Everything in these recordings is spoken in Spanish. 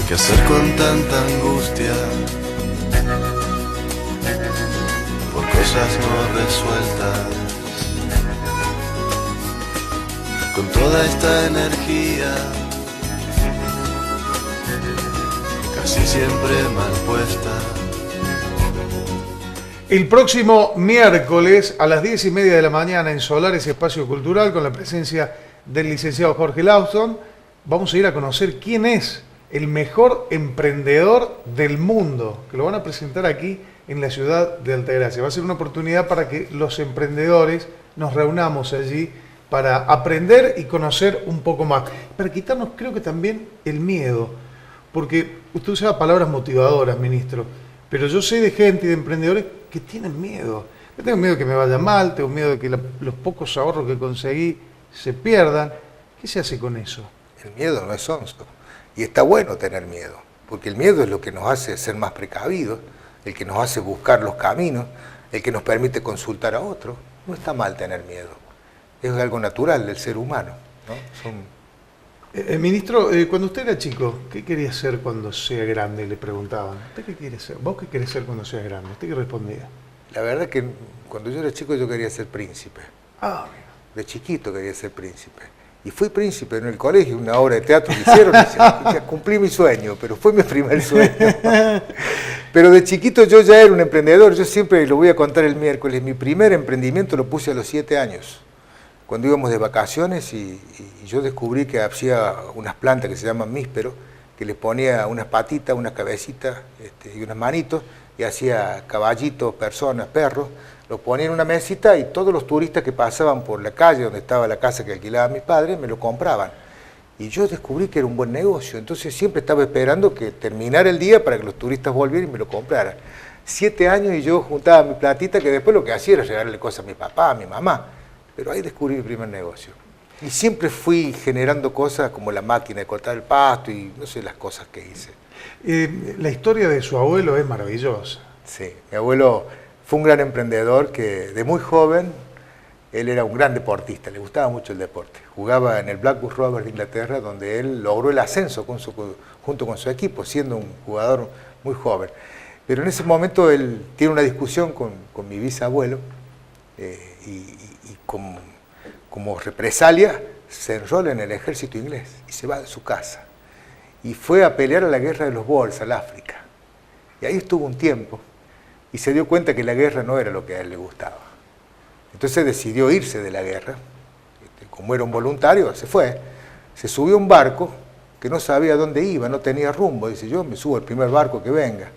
¿Qué hacer con tanta angustia por cosas no resueltas? Con toda esta energía casi siempre mal puesta. El próximo miércoles a las 10:30 de la mañana en Solares Espacio Cultural, con la presencia del licenciado Jorge Lawson, vamos a ir a conocer quién es el mejor emprendedor del mundo, que lo van a presentar aquí en la ciudad de Altagracia. Va a ser una oportunidad para que los emprendedores nos reunamos allí para aprender y conocer un poco más, para quitarnos, creo que también, el miedo, porque usted usa palabras motivadoras, ministro, pero yo sé de gente y de emprendedores que tienen miedo. Yo tengo miedo de que me vaya mal, tengo miedo de que los pocos ahorros que conseguí se pierdan. ¿Qué se hace con eso? El miedo no es sonso. Y está bueno tener miedo, porque el miedo es lo que nos hace ser más precavidos, el que nos hace buscar los caminos, el que nos permite consultar a otros. No está mal tener miedo. Es algo natural del ser humano, ¿no? Ministro, cuando usted era chico, ¿qué quería ser cuando sea grande? Le preguntaban. ¿Usted qué quiere ser? ¿Vos qué querés ser cuando seas grande? ¿Usted qué respondía? La verdad es que cuando yo era chico yo quería ser príncipe. Ah, de chiquito quería ser príncipe. Y fui príncipe en el colegio, una obra de teatro que hicieron, y cumplí mi sueño, pero fue mi primer sueño. Pero de chiquito yo ya era un emprendedor, yo siempre lo voy a contar el miércoles, mi primer emprendimiento lo puse a los 7 años, cuando íbamos de vacaciones y yo descubrí que hacía unas plantas que se llaman mísperos, que les ponía unas patitas, unas cabecitas y unas manitos, y hacía caballitos, personas, perros, los ponía en una mesita y todos los turistas que pasaban por la calle donde estaba la casa que alquilaba mis padres me lo compraban. Y yo descubrí que era un buen negocio, entonces siempre estaba esperando que terminara el día para que los turistas volvieran y me lo compraran. 7 años y yo juntaba mi platita, que después lo que hacía era regalarle cosas a mi papá, a mi mamá. Pero ahí descubrí mi primer negocio. Y siempre fui generando cosas como la máquina de cortar el pasto y no sé las cosas que hice. La historia de su abuelo es maravillosa. Sí, mi abuelo fue un gran emprendedor que de muy joven, él era un gran deportista, le gustaba mucho el deporte. Jugaba en el Blackburn Rovers de Inglaterra, donde él logró el ascenso junto con su equipo, siendo un jugador muy joven. Pero en ese momento él tiene una discusión con mi bisabuelo y como represalia se enrola en el ejército inglés y se va de su casa. Y fue a pelear a la guerra de los Boers, al África. Y ahí estuvo un tiempo y se dio cuenta que la guerra no era lo que a él le gustaba. Entonces decidió irse de la guerra. Como era un voluntario, se fue. Se subió a un barco que no sabía dónde iba, no tenía rumbo. Dice, yo me subo al primer barco que venga.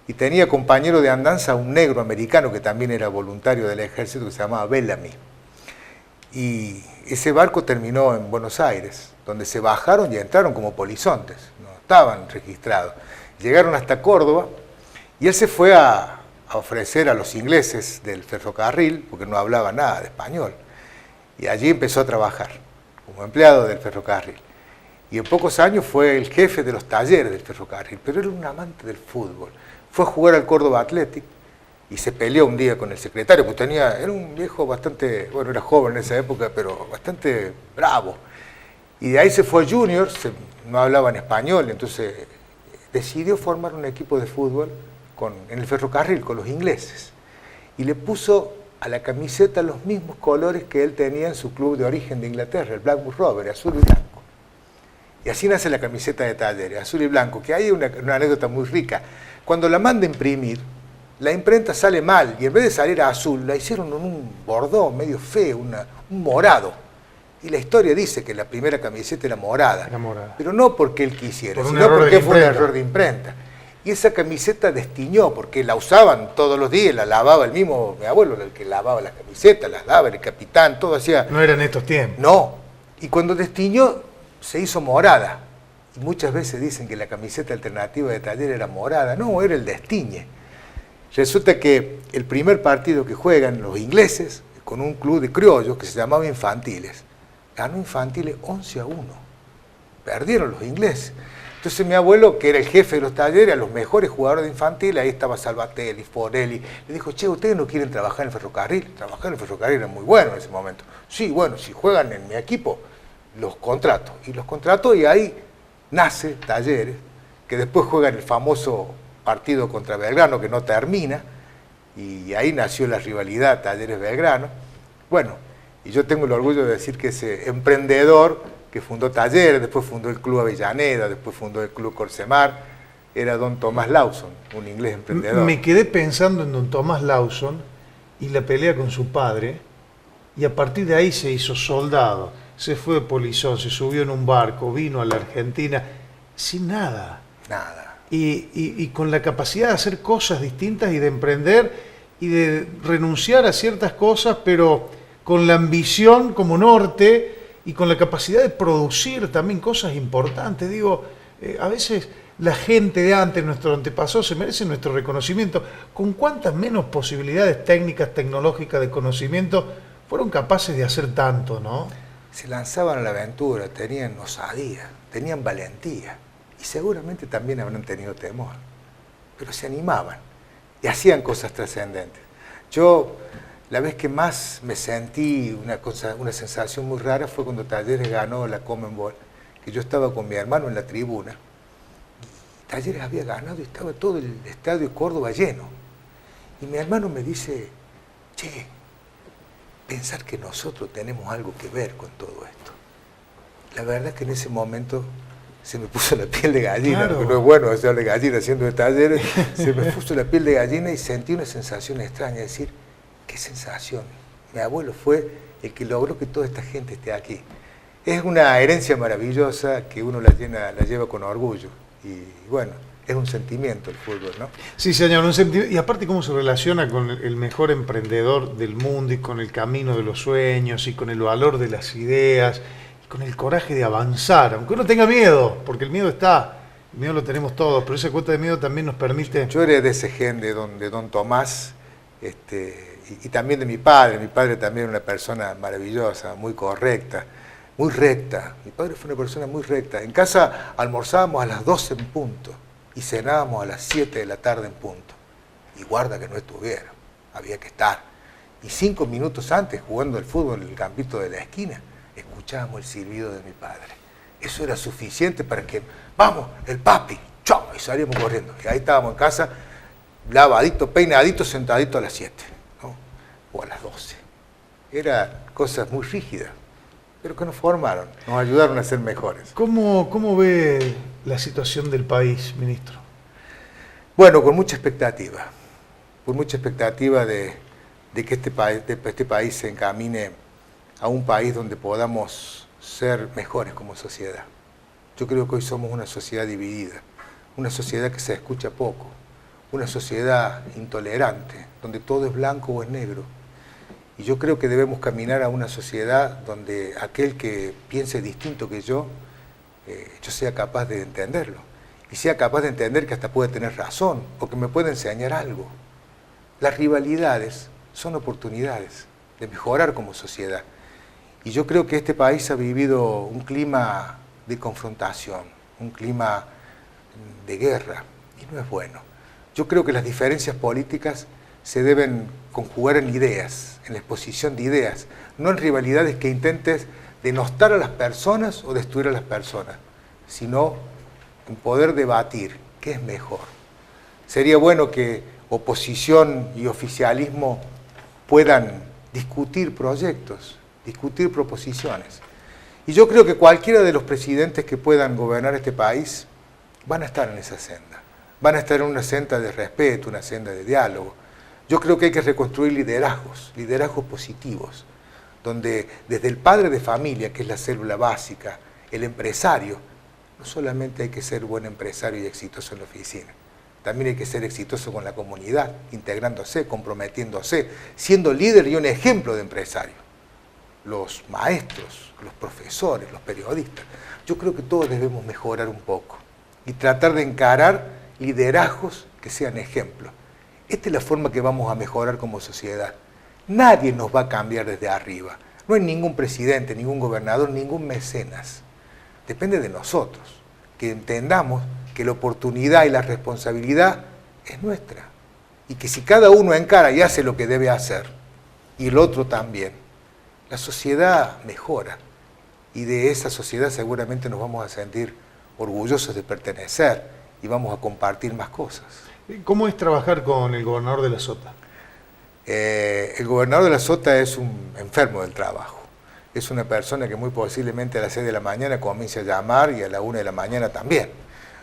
Y tenía compañero de andanza un negro americano que también era voluntario del ejército, que se llamaba Bellamy. Y ese barco terminó en Buenos Aires, donde se bajaron y entraron como polizontes, no estaban registrados. Llegaron hasta Córdoba y él se fue a ofrecer a los ingleses del ferrocarril, porque no hablaba nada de español. Y allí empezó a trabajar como empleado del ferrocarril. Y en pocos años fue el jefe de los talleres del ferrocarril, pero era un amante del fútbol. Fue a jugar al Córdoba Athletic y se peleó un día con el secretario, porque era un viejo bastante, bueno, era joven en esa época, pero bastante bravo. Y de ahí se fue a Juniors, no hablaba en español, entonces decidió formar un equipo de fútbol en el ferrocarril con los ingleses. Y le puso a la camiseta los mismos colores que él tenía en su club de origen de Inglaterra, el Blackburn Rovers, azul y blanco. Y así nace la camiseta de Talleres, azul y blanco, que hay una anécdota muy rica. Cuando la manda a imprimir, la imprenta sale mal, y en vez de salir a azul, la hicieron en un bordó medio feo, un morado. Y la historia dice que la primera camiseta era morada. Pero no porque él quisiera, sino porque fue un error de imprenta. Y esa camiseta destiñó, porque la usaban todos los días, la lavaba el mismo, mi abuelo, el que lavaba las camisetas, las daba, el capitán, todo hacía... No era en estos tiempos. No. Y cuando destiñó, se hizo morada. Y muchas veces dicen que la camiseta alternativa de Taller era morada. No, era el destiñe. Resulta que el primer partido que juegan los ingleses, con un club de criollos que se llamaba Infantiles, ganó Infantiles 11-1. Perdieron los ingleses. Entonces mi abuelo, que era el jefe de los talleres, a los mejores jugadores de Infantiles, ahí estaba Salvatelli, Forelli, le dijo, che, ¿ustedes no quieren trabajar en el ferrocarril? Trabajar en el ferrocarril era muy bueno en ese momento. Sí, bueno, si juegan en mi equipo, los contrato. Y los contrato y ahí nace Talleres, que después juegan el famoso partido contra Belgrano, que no termina, y ahí nació la rivalidad Talleres-Belgrano. Bueno, y yo tengo el orgullo de decir que ese emprendedor que fundó Talleres, después fundó el Club Avellaneda, después fundó el Club Corsemar, era don Tomás Lawson, un inglés emprendedor. Me quedé pensando en don Tomás Lawson y la pelea con su padre, y a partir de ahí se hizo soldado, se fue de polizón, se subió en un barco, vino a la Argentina, sin nada. Nada. Y con la capacidad de hacer cosas distintas y de emprender y de renunciar a ciertas cosas, pero con la ambición como norte y con la capacidad de producir también cosas importantes. Digo, a veces la gente de antes, nuestro antepasado, se merece nuestro reconocimiento. ¿Con cuántas menos posibilidades técnicas, tecnológicas, de conocimiento fueron capaces de hacer tanto, no? Se lanzaban a la aventura, tenían osadía, tenían valentía y seguramente también habrán tenido temor, pero se animaban y hacían cosas trascendentes. Yo, la vez que más me sentí una sensación muy rara fue cuando Talleres ganó la Conmebol, que yo estaba con mi hermano en la tribuna. Talleres había ganado y estaba todo el estadio de Córdoba lleno. Y mi hermano me dice, che, pensar que nosotros tenemos algo que ver con todo esto. La verdad es que en ese momento se me puso la piel de gallina, claro. porque no es bueno hacerle gallina haciendo de Talleres, se me puso la piel de gallina y sentí una sensación extraña, decir, qué sensación. Mi abuelo fue el que logró que toda esta gente esté aquí. Es una herencia maravillosa que uno la lleva con orgullo. Y bueno, es un sentimiento el fútbol, ¿no? Sí, señor, un sentimiento. Y aparte cómo se relaciona con el mejor emprendedor del mundo y con el camino de los sueños y con el valor de las ideas y con el coraje de avanzar, aunque uno tenga miedo, porque el miedo está, el miedo lo tenemos todos, pero esa cuota de miedo también nos permite... Yo era de ese gen de don Tomás, y también de mi padre. Mi padre también era una persona maravillosa, muy correcta, muy recta. Mi padre fue una persona muy recta. En casa almorzábamos a las 12 en punto y cenábamos a las 7 de la tarde en punto. Y guarda que no estuviera, había que estar. Y 5 minutos antes, jugando al fútbol en el campito de la esquina, escuchábamos el silbido de mi padre. Eso era suficiente para que, vamos, el papi, chau, y salíamos corriendo. Y ahí estábamos en casa, lavadito, peinadito, sentadito a las 7, ¿no? O a las 12. Eran cosas muy rígidas, pero que nos formaron, nos ayudaron a ser mejores. ¿Cómo ve la situación del país, ministro? Bueno, con mucha expectativa de que este país se encamine a un país donde podamos ser mejores como sociedad. Yo creo que hoy somos una sociedad dividida, una sociedad que se escucha poco, una sociedad intolerante, donde todo es blanco o es negro. Y yo creo que debemos caminar a una sociedad donde aquel que piense distinto que yo sea capaz de entenderlo. Y sea capaz de entender que hasta puede tener razón o que me puede enseñar algo. Las rivalidades son oportunidades de mejorar como sociedad. Y yo creo que este país ha vivido un clima de confrontación, un clima de guerra, y no es bueno. Yo creo que las diferencias políticas se deben conjugar en ideas, en la exposición de ideas, no en rivalidades que intentes denostar a las personas o destruir a las personas, sino en poder debatir qué es mejor. Sería bueno que oposición y oficialismo puedan discutir proyectos, discutir proposiciones. Y yo creo que cualquiera de los presidentes que puedan gobernar este país van a estar en esa senda. Van a estar en una senda de respeto, una senda de diálogo. Yo creo que hay que reconstruir liderazgos positivos, donde desde el padre de familia, que es la célula básica, el empresario, no solamente hay que ser buen empresario y exitoso en la oficina, también hay que ser exitoso con la comunidad, integrándose, comprometiéndose, siendo líder y un ejemplo de empresario. Los maestros, los profesores, los periodistas, yo creo que todos debemos mejorar un poco y tratar de encarar liderazgos que sean ejemplos. Esta es la forma que vamos a mejorar como sociedad. Nadie nos va a cambiar desde arriba. No hay ningún presidente, ningún gobernador, ningún mecenas. Depende de nosotros, que entendamos que la oportunidad y la responsabilidad es nuestra. Y que si cada uno encara y hace lo que debe hacer, y el otro también, la sociedad mejora. Y de esa sociedad seguramente nos vamos a sentir orgullosos de pertenecer y vamos a compartir más cosas. ¿Cómo es trabajar con el gobernador de la Sota? El gobernador de la Sota es un enfermo del trabajo. Es una persona que muy posiblemente a las 6 de la mañana comience a llamar y a la 1 de la mañana también,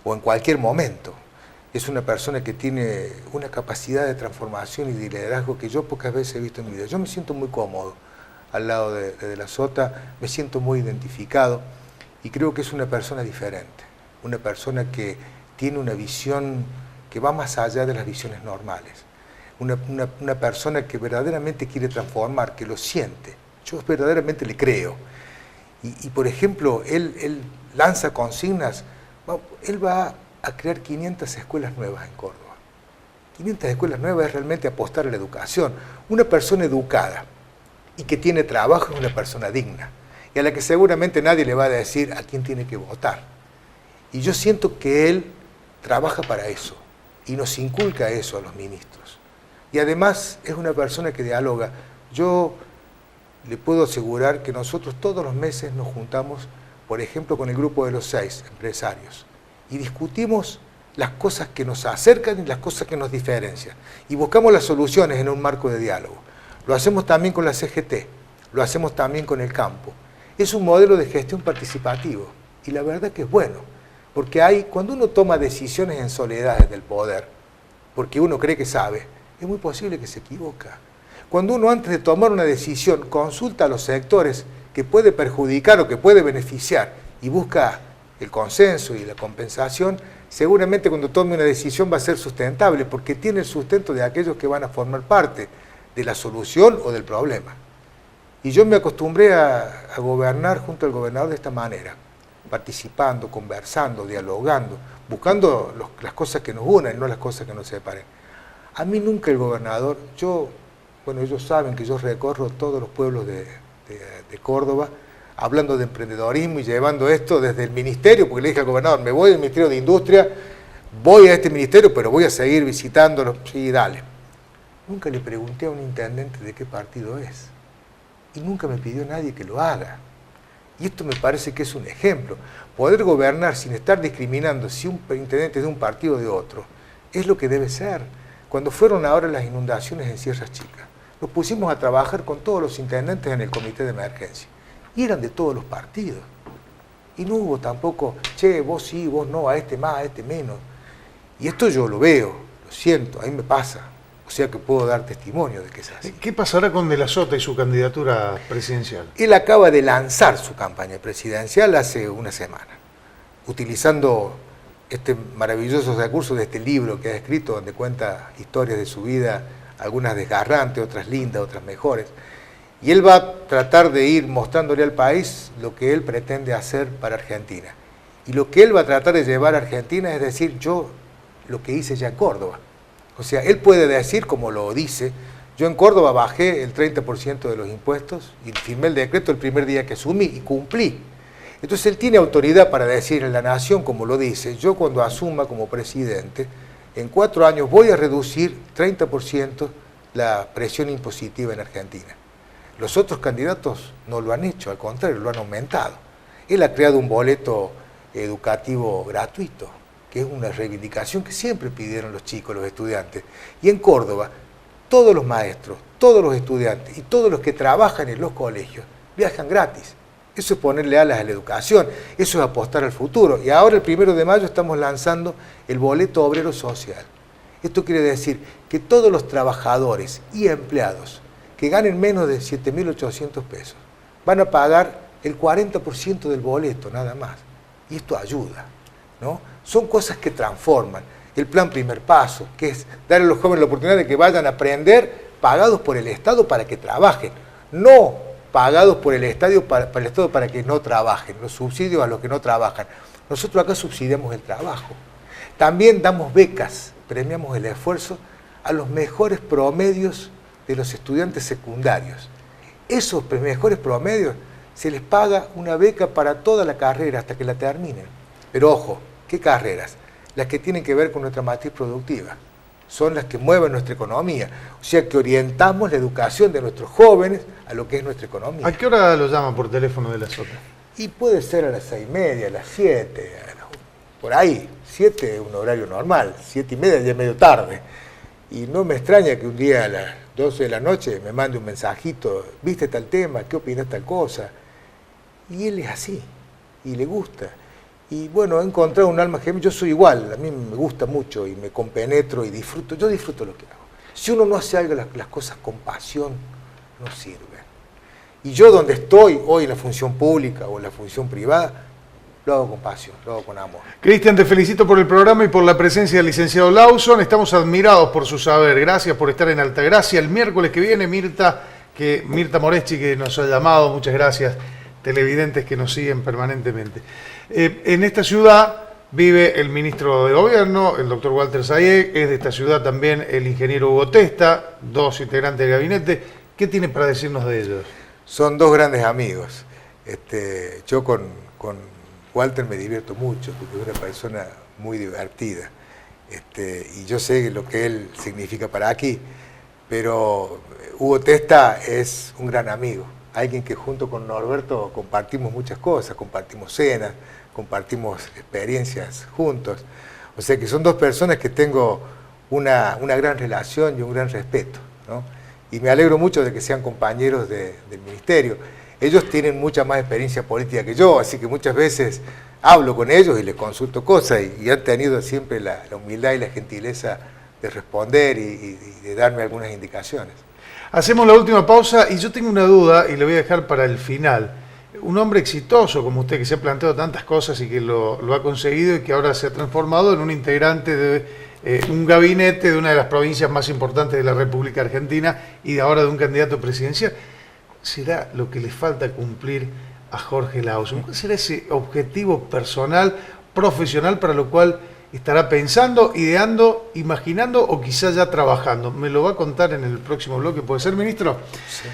o en cualquier momento. Es una persona que tiene una capacidad de transformación y de liderazgo que yo pocas veces he visto en mi vida. Yo me siento muy cómodo al lado de la Sota, me siento muy identificado y creo que es una persona diferente, una persona que tiene una visión que va más allá de las visiones normales, una persona que verdaderamente quiere transformar, que lo siente. Yo verdaderamente le creo. Y por ejemplo, él lanza consignas, él va a crear 500 escuelas nuevas en Córdoba. 500 escuelas nuevas es realmente apostar a la educación. Una persona educada y que tiene trabajo es una persona digna y a la que seguramente nadie le va a decir a quién tiene que votar. Y yo siento que él trabaja para eso y nos inculca eso a los ministros. Y además es una persona que dialoga. Yo le puedo asegurar que nosotros todos los meses nos juntamos, por ejemplo, con el grupo de los 6 empresarios y discutimos las cosas que nos acercan y las cosas que nos diferencian. Y buscamos las soluciones en un marco de diálogo. Lo hacemos también con la CGT, lo hacemos también con el campo. Es un modelo de gestión participativo y la verdad que es bueno, porque cuando uno toma decisiones en soledad desde el poder, porque uno cree que sabe, es muy posible que se equivoca. Cuando uno antes de tomar una decisión consulta a los sectores que puede perjudicar o que puede beneficiar y busca el consenso y la compensación, seguramente cuando tome una decisión va a ser sustentable porque tiene el sustento de aquellos que van a formar parte de la solución o del problema. Y yo me acostumbré a gobernar junto al gobernador de esta manera, participando, conversando, dialogando, buscando las cosas que nos unen, no las cosas que nos separen. A mí nunca el gobernador, ellos saben que yo recorro todos los pueblos de Córdoba, hablando de emprendedorismo y llevando esto desde el ministerio, porque le dije al gobernador, me voy del Ministerio de Industria, voy a este ministerio, pero voy a seguir visitándolo. Sí, dale. Nunca le pregunté a un intendente de qué partido es. Y nunca me pidió nadie que lo haga. Y esto me parece que es un ejemplo. Poder gobernar sin estar discriminando si un intendente es de un partido o de otro, es lo que debe ser. Cuando fueron ahora las inundaciones en Sierras Chicas, nos pusimos a trabajar con todos los intendentes en el comité de emergencia. Y eran de todos los partidos. Y no hubo tampoco, vos sí, vos no, a este más, a este menos. Y esto yo lo veo, lo siento, a mí me pasa. O sea que puedo dar testimonio de que es así. ¿Qué pasará con De la Sota y su candidatura presidencial? Él acaba de lanzar su campaña presidencial hace una semana, utilizando este maravilloso recurso de este libro que ha escrito, donde cuenta historias de su vida, algunas desgarrantes, otras lindas, otras mejores. Y él va a tratar de ir mostrándole al país lo que él pretende hacer para Argentina. Y lo que él va a tratar de llevar a Argentina es decir, yo lo que hice ya en Córdoba. O sea, él puede decir, como lo dice, yo en Córdoba bajé el 30% de los impuestos y firmé el decreto el primer día que asumí y cumplí. Entonces él tiene autoridad para decir en la nación, como lo dice, yo cuando asuma como presidente, en 4 años voy a reducir 30% la presión impositiva en Argentina. Los otros candidatos no lo han hecho, al contrario, lo han aumentado. Él ha creado un boleto educativo gratuito, que es una reivindicación que siempre pidieron los chicos, los estudiantes. Y en Córdoba, todos los maestros, todos los estudiantes y todos los que trabajan en los colegios viajan gratis. Eso es ponerle alas a la educación, eso es apostar al futuro. Y ahora el 1 de mayo estamos lanzando el boleto obrero social. Esto quiere decir que todos los trabajadores y empleados que ganen menos de 7.800 pesos van a pagar el 40% del boleto nada más. Y esto ayuda, ¿no? Son cosas que transforman. El plan Primer Paso, que es darle a los jóvenes la oportunidad de que vayan a aprender pagados por el Estado para que trabajen, no pagados por el Estado para que no trabajen, los subsidios a los que no trabajan. Nosotros acá subsidiamos el trabajo. También damos becas, premiamos el esfuerzo a los mejores promedios de los estudiantes secundarios. Esos mejores promedios se les paga una beca para toda la carrera hasta que la terminen. Pero ojo, ¿qué carreras? Las que tienen que ver con nuestra matriz productiva. Son las que mueven nuestra economía. O sea que orientamos la educación de nuestros jóvenes a lo que es nuestra economía. ¿A qué hora lo llaman por teléfono de la Sota? Y puede ser a las 6:30, a las 7. por ahí, 7 es un horario normal, 7:30 ya es medio tarde. Y no me extraña que un día a las 12 de la noche me mande un mensajito, ¿viste tal tema? ¿Qué opinas tal cosa? Y él es así, y le gusta. Y bueno, he encontrado un alma gemela, yo soy igual, a mí me gusta mucho y me compenetro y disfruto, yo disfruto lo que hago. Si uno no hace algo, las cosas con pasión, no sirven. Y yo donde estoy, hoy en la función pública o en la función privada, lo hago con pasión, lo hago con amor. Cristian, te felicito por el programa y por la presencia del licenciado Lawson. Estamos admirados por su saber. Gracias por estar en Altagracia. El miércoles que viene, Mirta Moreschi, que nos ha llamado, muchas gracias, televidentes que nos siguen permanentemente. En esta ciudad vive el ministro de Gobierno, el doctor Walter Sayegh, es de esta ciudad también el ingeniero Hugo Testa, 2 integrantes del gabinete. ¿Qué tiene para decirnos de ellos? Son 2 grandes amigos. Yo con Walter me divierto mucho, porque es una persona muy divertida. Y yo sé lo que él significa para aquí, pero Hugo Testa es un gran amigo. Alguien que junto con Norberto compartimos muchas cosas, compartimos cenas, compartimos experiencias juntos. O sea que son 2 personas que tengo una gran relación y un gran respeto, ¿no? Y me alegro mucho de que sean compañeros del ministerio. Ellos tienen mucha más experiencia política que yo, así que muchas veces hablo con ellos y les consulto cosas y han tenido siempre la humildad y la gentileza de responder y de darme algunas indicaciones. Hacemos la última pausa y yo tengo una duda y le voy a dejar para el final. Un hombre exitoso como usted, que se ha planteado tantas cosas y que lo ha conseguido y que ahora se ha transformado en un integrante de un gabinete de una de las provincias más importantes de la República Argentina y de ahora de un candidato presidencial. ¿Será lo que le falta cumplir a Jorge Lawson? ¿Cuál será ese objetivo personal, profesional, para lo cual estará pensando, ideando, imaginando o quizás ya trabajando? ¿Me lo va a contar en el próximo bloque? ¿Puede ser, ministro? Sí.